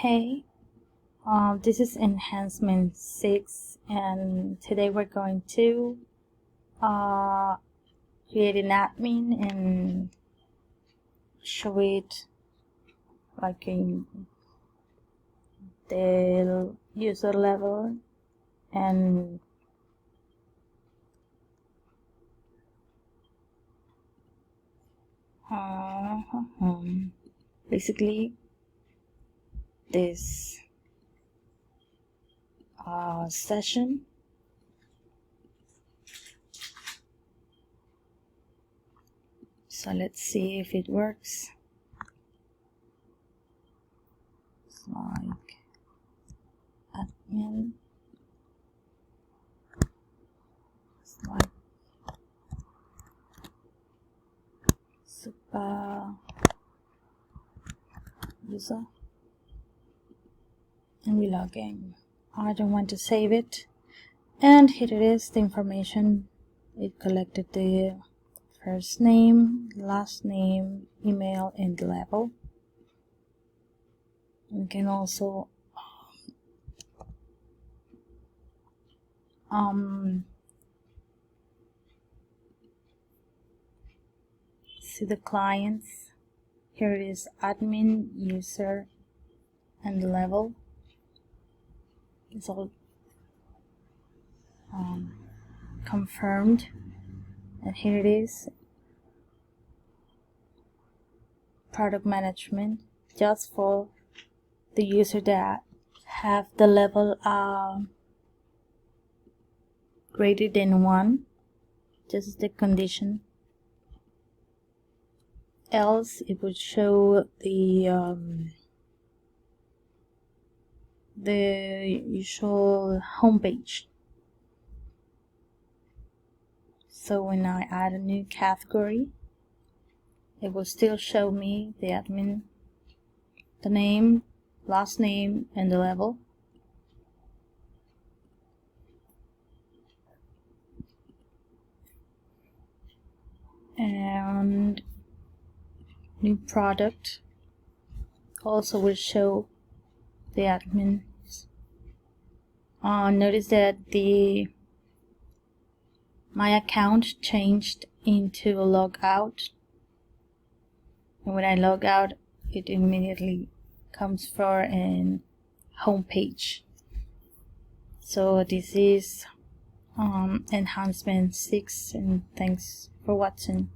Hey, this is Enhancement 6, and today we're going to create an admin and show it like in the user level, and basically this session. So let's see if it works. It's like admin. It's like super user, and we log in. I don't want to save it, and here it is, the information. It collected the first name, last name, email, and the level. We can also see the clients. Here it is, admin, user, and the level. It's all confirmed, and here it is, product management, just for the user that have the level greater than 1, just the condition. Else it would show the usual homepage. So when I add a new category, it will still show me the admin, the name, last name, and the level. And new product also will show the admin. Notice that my account changed into a logout, and when I log out, it immediately comes for an home page. So this is Enhancement 6, and thanks for watching.